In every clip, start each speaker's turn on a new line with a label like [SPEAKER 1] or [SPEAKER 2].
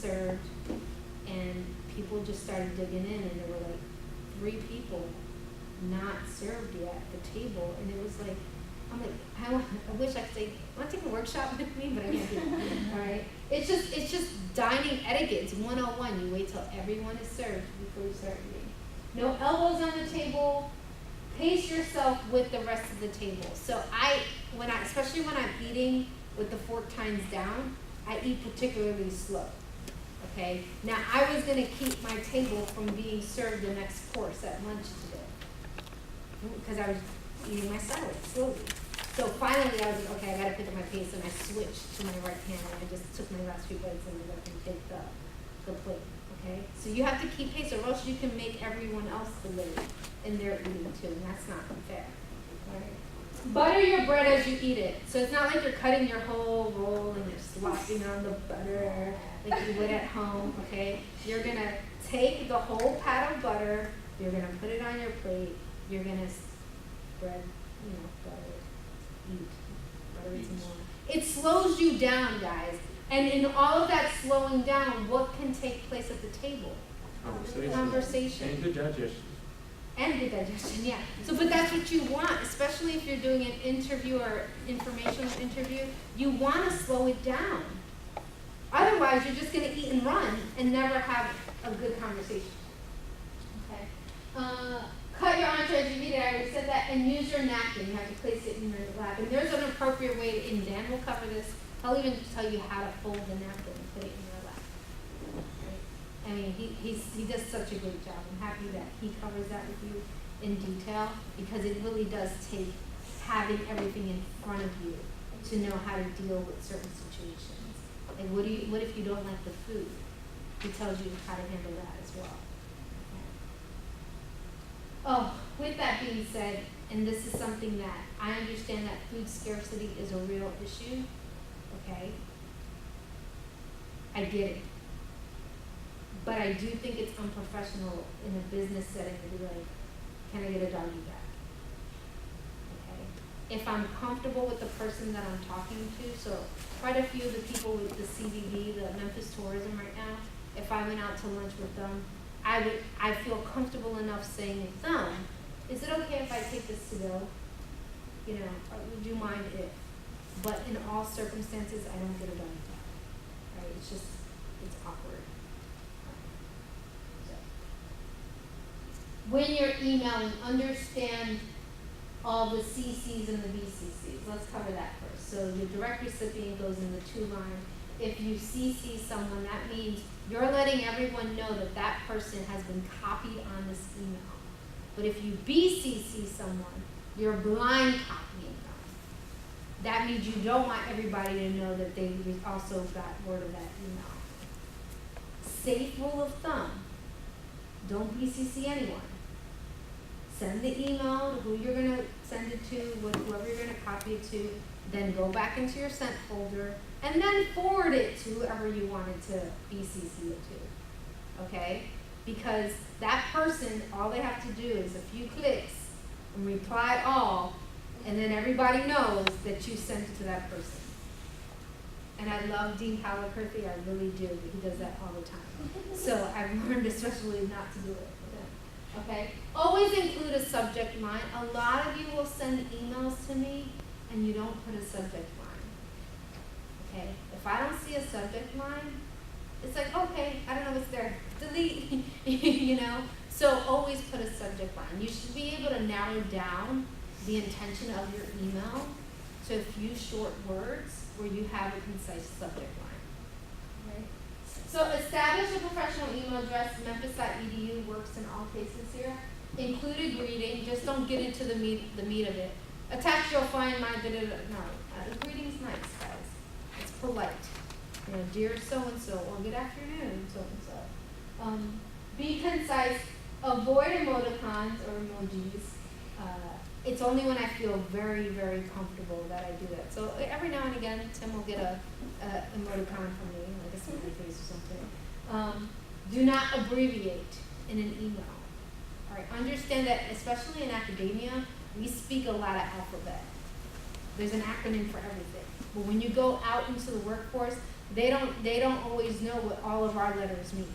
[SPEAKER 1] served, and people just started digging in, and there were like 3 people not served yet at the table, and it was like, I'm like, I wish I could say, want to take a workshop with me, but I can't do it. All right, it's just dining etiquette. It's 101. You wait till everyone is served before you start eating. No elbows on the table. Pace yourself with the rest of the table. So especially when I'm eating with the fork tines down, I eat particularly slow. Okay. Now I was gonna keep my table from being served the next course at lunch today because I was eating my salad slowly. So finally I was like, okay, I gotta pick up my pace, and I switched to my right hand, and I just took my last few bites and let them take the plate. Okay, so you have to keep pace, or else you can make everyone else delayed in their eating too, and that's not fair. All right. Butter your bread as you eat it. So it's not like you're cutting your whole roll and you're slopping on the butter like you would at home. Okay, you're gonna take the whole pat of butter. You're gonna put it on your plate. You're gonna spread, butter, eat, butter it some more. It slows you down, guys. And in all of that slowing down, what can take place at the table? Conversation.
[SPEAKER 2] And good digestion.
[SPEAKER 1] And good digestion, yeah. So, but that's what you want, especially if you're doing an interview or informational interview. You want to slow it down. Otherwise, you're just going to eat and run and never have a good conversation. Okay. Cut your entree as you eat it. I already said that. And use your napkin. You have to place it in your lap. And there's an appropriate way, and Dan will cover this. I'll even just tell you how to fold the napkin and put it in your lap. Right? I mean, he does such a great job. I'm happy that he covers that with you in detail, because it really does take having everything in front of you to know how to deal with certain situations. Like, what if you don't like the food? He tells you how to handle that as well. Okay. Oh, with that being said, and this is something that I understand, that food scarcity is a real issue. Okay, I get it, but I do think it's unprofessional in a business setting to be like, can I get a doggy bag? Okay, if I'm comfortable with the person that I'm talking to, so quite a few of the people with the CVB, the Memphis Tourism right now, if I went out to lunch with them, I feel comfortable enough saying with them, is it okay if I take this to go? Would you mind if? But in all circumstances, I don't get a doggy bag. Right? It's awkward. So, when you're emailing, understand all the CCs and the BCCs. Let's cover that first. So the direct recipient goes in the to line. If you CC someone, that means you're letting everyone know that that person has been copied on this email. But if you BCC someone, you're blind copying them. That means you don't want everybody to know that they also got word of that email. Safe rule of thumb, don't BCC anyone. Send the email to who you're going to send it to, whoever you're going to copy it to, then go back into your sent folder, and then forward it to whoever you wanted to BCC it to. Okay? Because that person, all they have to do is a few clicks and reply all, and then everybody knows that you sent it to that person. And I love Dean Calicurthy, I really do, but he does that all the time. So I've learned especially not to do it with him. Okay? Always include a subject line. A lot of you will send emails to me and you don't put a subject line. Okay? If I don't see a subject line, it's like, okay, I don't know what's there. Delete, So always put a subject line. You should be able to narrow down the intention of your email to a few short words where you have a concise subject line. Right? So establish a professional email address. Memphis.edu works in all cases here. Include a greeting. Just don't get into the meat of it. Attach, you'll find my no. The greeting's nice, guys. It's polite. Dear so-and-so, or good afternoon, so-and-so. Be concise. Avoid emoticons or emojis. It's only when I feel very, very comfortable that I do that. So every now and again, Tim will get a emoticon from me, like a smiley face or something. Do not abbreviate in an email. All right. Understand that, especially in academia, we speak a lot of alphabet. There's an acronym for everything. But when you go out into the workforce, they don't always know what all of our letters mean.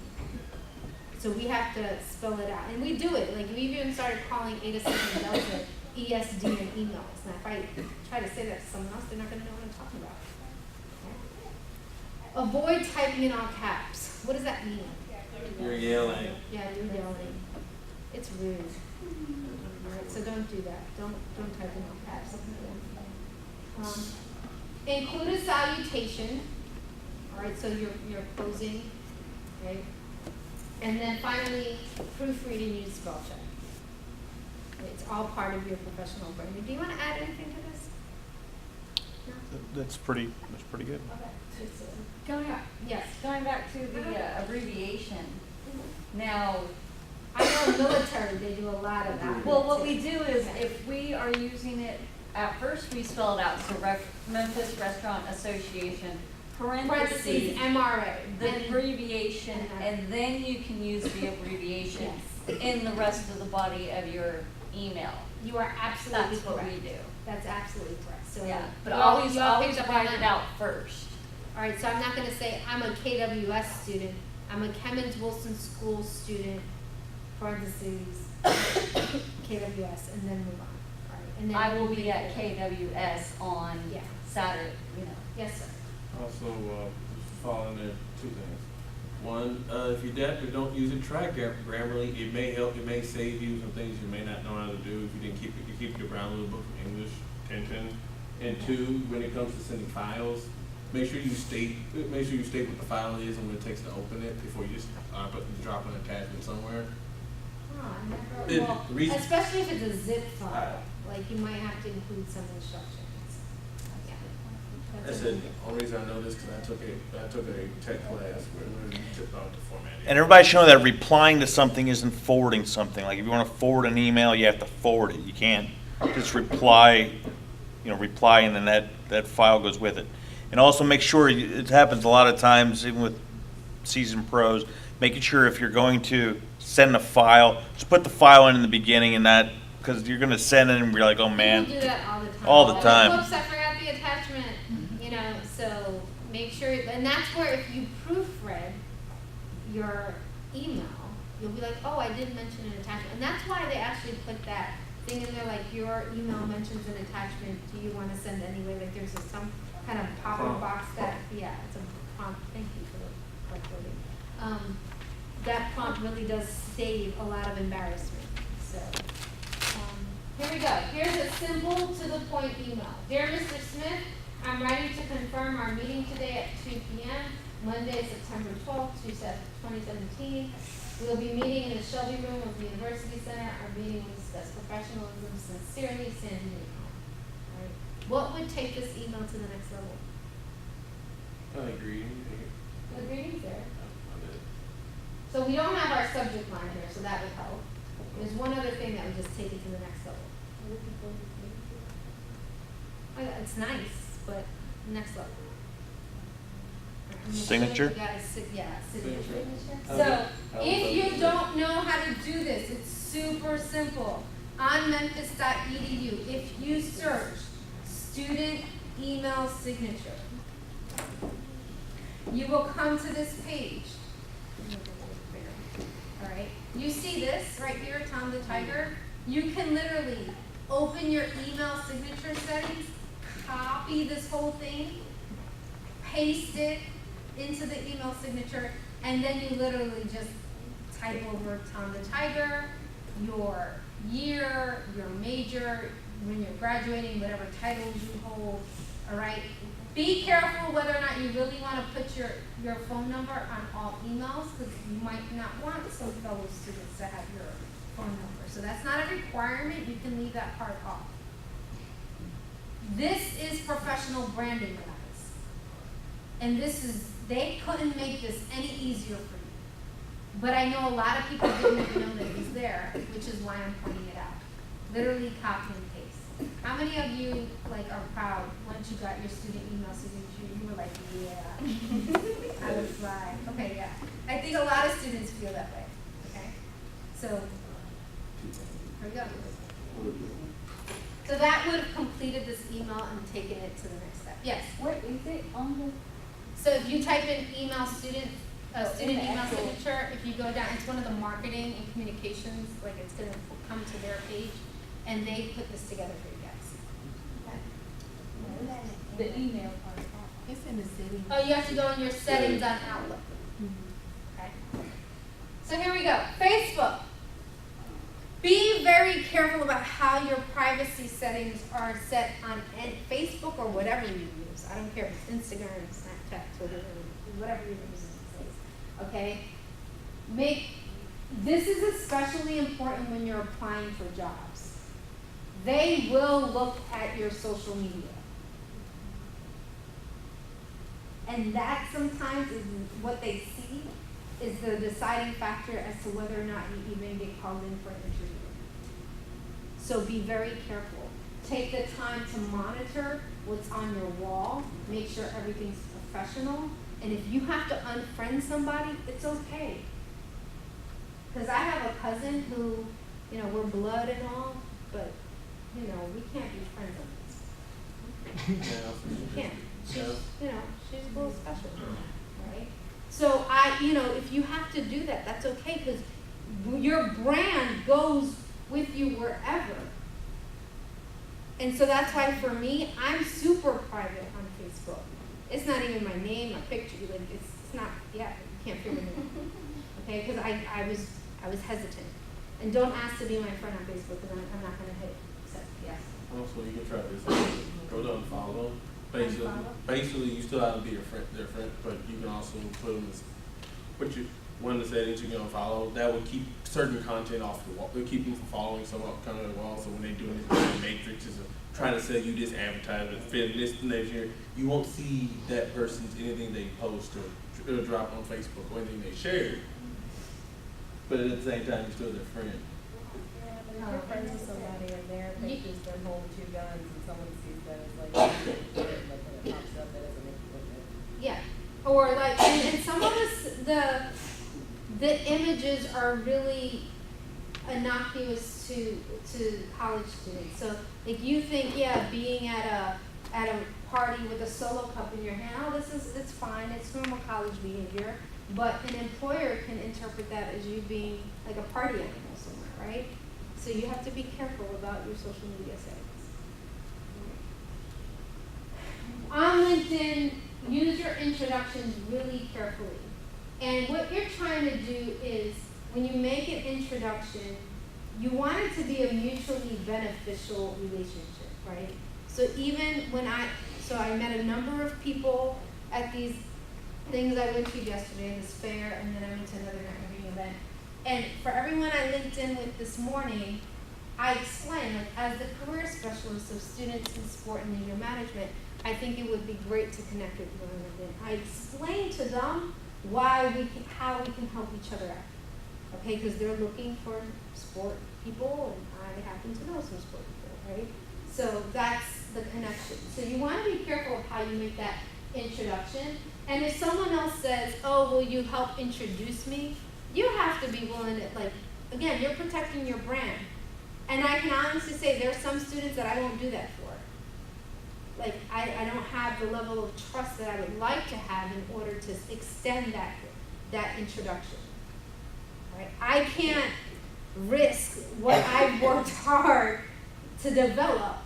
[SPEAKER 1] So we have to spell it out. And we do it. Like, we even started calling Ada Sigma Delta ESD in emails. Now, if I try to say that to someone else, they're not going to know what I'm talking about. Avoid typing in all caps. What does that mean?
[SPEAKER 2] You're yelling.
[SPEAKER 1] Yeah, you're yelling. It's rude. Alright, so don't do that. Don't type in all caps. Include a salutation. Alright, so you're closing, right? And then finally, proofread and use spell check. It's all part of your professional branding. Do you want to add anything to this? No?
[SPEAKER 3] That's pretty good.
[SPEAKER 1] Okay. Yes.
[SPEAKER 4] Going back to the abbreviation. Now,
[SPEAKER 1] I know military, they do a lot of that.
[SPEAKER 4] well, what we do is if we are using it, at first we spell it out, so Memphis Restaurant Association, parentheses,
[SPEAKER 1] MRA.
[SPEAKER 4] the abbreviation, and then you can use the abbreviation in the rest of the body of your email.
[SPEAKER 1] You are absolutely
[SPEAKER 4] That's what
[SPEAKER 1] correct.
[SPEAKER 4] we do.
[SPEAKER 1] That's absolutely correct. So
[SPEAKER 4] Yeah, but
[SPEAKER 1] you all
[SPEAKER 4] always
[SPEAKER 1] picked up on
[SPEAKER 4] write
[SPEAKER 1] that?
[SPEAKER 4] it out first.
[SPEAKER 1] All right, so I'm not going to say I'm a KWS student. I'm a Kemmons Wilson School student, parentheses, KWS, and then move on. All right, and then
[SPEAKER 4] I will be at KWS on
[SPEAKER 1] Yeah.
[SPEAKER 4] Saturday, you know.
[SPEAKER 1] Yes, sir.
[SPEAKER 2] Also, fall in there two things. One, if you're deaf or don't use it, try Grammarly. It may help. It may save you some things you may not know how to do if you didn't keep it. You keep your Brown Little Book of English attention. And two, when it comes to sending files, make sure you state what the file is and what it takes to open it before you just drop an attachment somewhere.
[SPEAKER 1] Oh, I never, well,
[SPEAKER 2] The reason-
[SPEAKER 1] especially if it's a zip file, like you might have to include some instructions. Yeah.
[SPEAKER 2] That's it. The only reason I know this because I took a tech class where we took on the formatting.
[SPEAKER 3] And everybody should know that replying to something isn't forwarding something. Like if you want to forward an email, you have to forward it. You can't just reply, reply and then that file goes with it. And also make sure, it happens a lot of times, even with seasoned pros, making sure if you're going to send a file, just put the file in the beginning and that, because you're going to send it and be like, oh man.
[SPEAKER 1] People do that all the time.
[SPEAKER 3] All the time.
[SPEAKER 1] Oops, I forgot the attachment. So make sure, and that's where if you proofread your email, you'll be like, oh, I did mention an attachment. And that's why they actually put that thing in there, like your email mentions an attachment. Do you want to send anyway? Like there's some kind of pop-up box that, it's a prompt. Thank you for recording. That prompt really does save a lot of embarrassment. So here we go. Here's a simple to the point email. Dear Mr. Smith, I'm ready to confirm our meeting today at 2 p.m. Monday, September 12th, 2017. We'll be meeting in the Shelby Room of the University Center. Our meeting will discuss professionalism. Sincerely, Sandy. All right. What would take this email to the next level?
[SPEAKER 2] I agree.
[SPEAKER 1] The greetings there. So we don't have our subject line here, so that would help. There's one other thing that would just take it to the next level. It's nice, but next level.
[SPEAKER 3] Signature?
[SPEAKER 1] Signature. So if you don't know how to do this, it's super simple. On memphis.edu, if you search student email signature, you will come to this page. All right. You see this right here, Tom the Tiger? You can literally open your email signature settings, copy this whole thing, paste it into the email signature, and then you literally just type over Tom the Tiger, your year, your major, when you're graduating, whatever titles you hold, all right? Be careful whether or not you really want to put your phone number on all emails, because you might not want some fellow students to have your phone number. So that's not a requirement. You can leave that part off. This is professional branding, guys. And they couldn't make this any easier for you. But I know a lot of people didn't even know that it was there, which is why I'm pointing it out. Literally copy and paste. How many of you are proud once you got your student email signature? You were like, yeah, I was right. Okay, yeah. I think a lot of students feel that way. Okay, so here we go. So that would have completed this email and taken it to the next step. Yes?
[SPEAKER 4] What is it on the?
[SPEAKER 1] So if you type in email student,
[SPEAKER 4] Oh, in
[SPEAKER 1] student
[SPEAKER 4] the
[SPEAKER 1] email
[SPEAKER 4] actual-
[SPEAKER 1] signature, if you go down, it's one of the marketing and communications, like it's gonna come to their page, and they put this together for you guys. Okay.
[SPEAKER 4] The email part.
[SPEAKER 5] It's in the city.
[SPEAKER 1] Oh, you have to go in your settings on Outlook. Okay. So here we go. Facebook. Be very careful about how your privacy settings are set on Facebook or whatever you use. I don't care if it's Instagram, Snapchat, Twitter, whatever you use these days. Okay? This is especially important when you're applying for jobs. They will look at your social media. And that sometimes is what they see is the deciding factor as to whether or not you even get called in for an interview. So be very careful. Take the time to monitor what's on your wall. Make sure everything's professional. And if you have to unfriend somebody, it's okay. Because I have a cousin who, we're blood and all, but, we can't be friends on this. We can't. She's a little special, right? So if you have to do that, that's okay, because your brand goes with you wherever. And so that's why for me, I'm super private on Facebook. It's not even my name, my picture, like it's not, you can't figure it out. Okay, because I was hesitant. And don't ask to be my friend on Facebook, because I'm not gonna hit accept yes.
[SPEAKER 2] Also, you can try this. Go down and follow them. Basically, you still have to be their friend, but you can also put them one of the settings you can unfollow. That will keep certain content off the wall. It'll keep them from following some kind of the wall. So when they do this matrixes of trying to sell you this advertisement, fit this next year, you won't see that person's anything they post or drop on Facebook or anything they share. But at the same time, you're still their friend.
[SPEAKER 5] If you're friends with somebody and their pictures, they're holding two guns and someone sees that, it's like, when it pops up, that doesn't make you look good.
[SPEAKER 1] Yeah, or like, and some of us, the images are really innocuous to college students. So like you think, being at a party with a solo cup in your hand, it's fine, it's normal college behavior. But an employer can interpret that as you being like a party animal somewhere, right? So you have to be careful about your social media settings. On LinkedIn, use your introductions really carefully. And what you're trying to do is, when you make an introduction, you want it to be a mutually beneficial relationship, right? So even when I met a number of people at these things I went to yesterday, this fair, and then I went to another networking event. And for everyone I linked in with this morning, I explained, like, as the career specialist of students in sport and leisure management, I think it would be great to connect with you on LinkedIn. I explained to them how we can help each other out, okay? Because they're looking for sport people, and I happen to know some sport people, right? So that's the connection. So you want to be careful of how you make that introduction. And if someone else says, oh, will you help introduce me? You have to be willing to, like, again, you're protecting your brand. And I can honestly say there are some students that I won't do that for. Like, I don't have the level of trust that I would like to have in order to extend that introduction. Right? I can't risk what I've worked hard to develop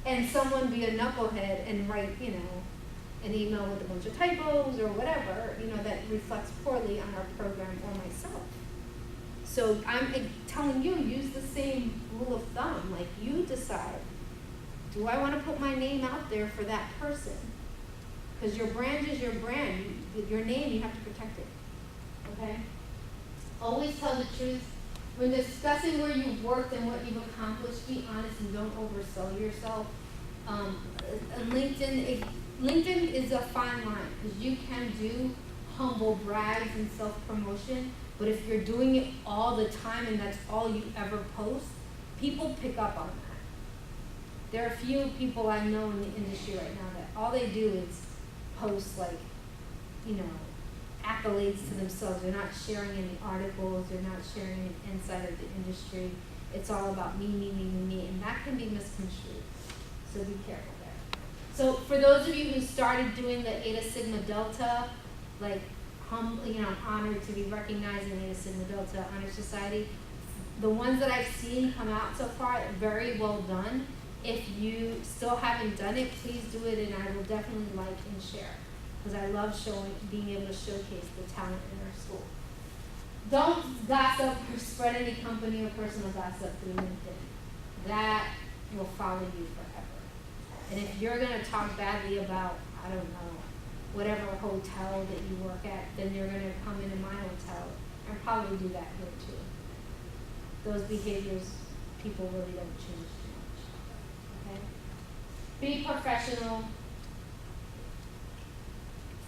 [SPEAKER 1] and someone be a knucklehead and write, an email with a bunch of typos or whatever, that reflects poorly on our program or myself. So I'm telling you, use the same rule of thumb. Like, you decide, do I want to put my name out there for that person? Because your brand is your brand. Your name, you have to protect it. Okay? Always tell the truth. When discussing where you've worked and what you've accomplished, be honest and don't oversell yourself. LinkedIn is a fine line, because you can do humble brags and self-promotion, but if you're doing it all the time and that's all you ever post, people pick up on that. There are a few people I know in the industry right now that all they do is post, like, accolades to themselves. They're not sharing any articles, they're not sharing any insight of the industry. it's all about me, and that can be misconstrued. So be careful there. So for those of you who started doing the Eta Sigma Delta, like I'm honored to be recognized in Eta Sigma Delta Honor Society. The ones that I've seen come out so far, very well done. If you still haven't done it, please do it, and I will definitely like and share, because I love being able to showcase the talent in our school. Don't gossip or spread any company or personal gossip through LinkedIn. That will follow you forever. And if you're gonna talk badly about, I don't know, whatever hotel that you work at, then you're gonna come into my hotel and probably do that here too. Those behaviors, people really don't change too much, okay? Be professional.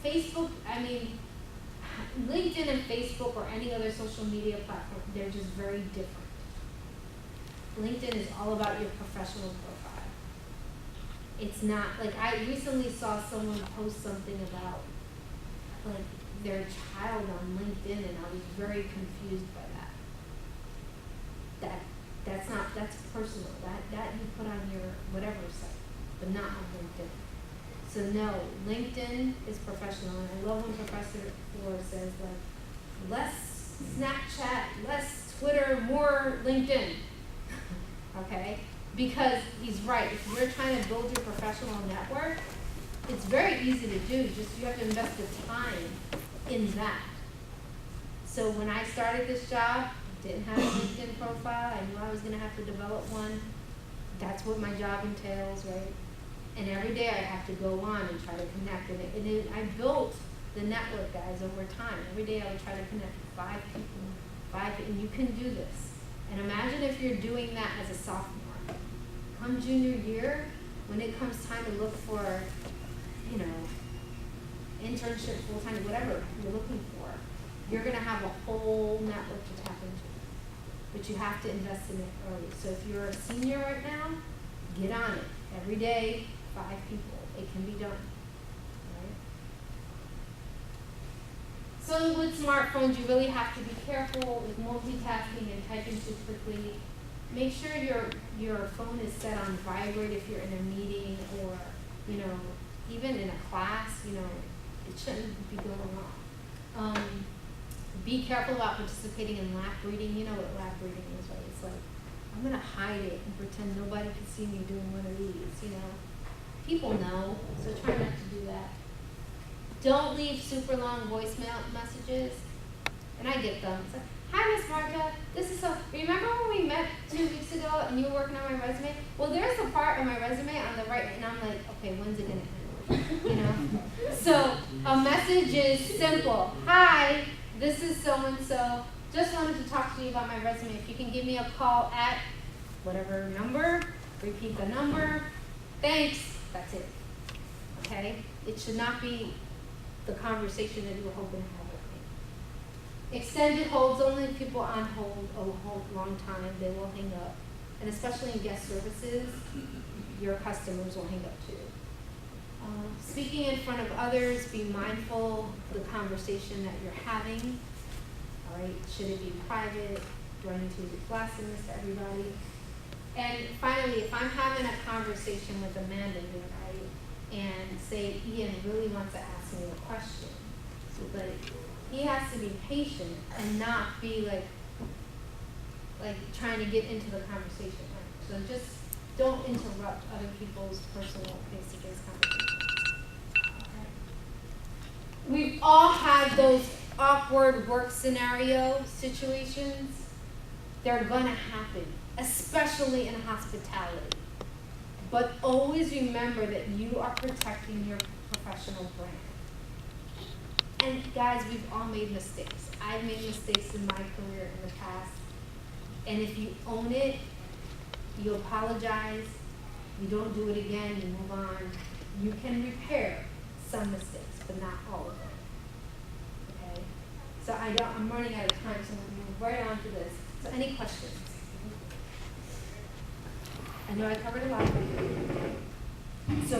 [SPEAKER 1] Facebook, LinkedIn and Facebook or any other social media platform, they're just very different. LinkedIn is all about your professional profile. It's not, like I recently saw someone post something about like their child on LinkedIn, and I was very confused by that. That's personal. That you put on your whatever site, but not on LinkedIn. So no, LinkedIn is professional, and I love when Professor Flor says like, less Snapchat, less Twitter, more LinkedIn. Okay? Because he's right. If you're trying to build your professional network, it's very easy to do. Just you have to invest the time in that. So when I started this job, didn't have a LinkedIn profile. I knew I was going to have to develop one. That's what my job entails, right? And every day I have to go on and try to connect. And I built the network, guys, over time. Every day I would try to connect with 5 people, and you can do this. And imagine if you're doing that as a sophomore. Come junior year, when it comes time to look for, internship, full-time, whatever you're looking for, you're going to have a whole network to tap into. But you have to invest in it early. So if you're a senior right now, get on it. Every day, 5 people. It can be done. Right? So with smartphones, you really have to be careful with multitasking and typing too quickly. Make sure your phone is set on vibrate if you're in a meeting or, even in a class, it shouldn't be going off. Be careful about participating in lap reading. You know what lap reading is, right? It's like, I'm going to hide it and pretend nobody can see me doing one of these, People know, so try not to do that. Don't leave super long voicemail messages. And I get them. It's like, hi, Miss Marta. This is so, remember when we met 2 weeks ago and you were working on my resume? Well, there's a part of my resume on the right, and I'm like, okay, when's it going to end? So a message is simple. Hi, this is so-and-so. Just wanted to talk to you about my resume. If you can give me a call at whatever number, repeat the number. Thanks. That's it. Okay? It should not be the conversation that you were hoping to have with me. Extended holds, only people on hold a long time, they will hang up. And especially in guest services, your customers will hang up too. Speaking in front of others, be mindful of the conversation that you're having. All right, should it be private? Do I need to be blasting this to everybody? And finally, if I'm having a conversation with Amanda here, right, and say Ian really wants to ask me a question, but he has to be patient and not be like trying to get into the conversation, right? So just don't interrupt other people's personal face-to-face conversations. We've all had those awkward work scenario situations. They're going to happen, especially in hospitality. But always remember that you are protecting your professional brand. And guys, we've all made mistakes. I've made mistakes in my career in the past. And if you own it, you apologize, you don't do it again, you move on. You can repair some mistakes, but not all of them. Okay? So I'm running out of time, so I'm going to move right on to this. So any questions? I know I covered a lot. So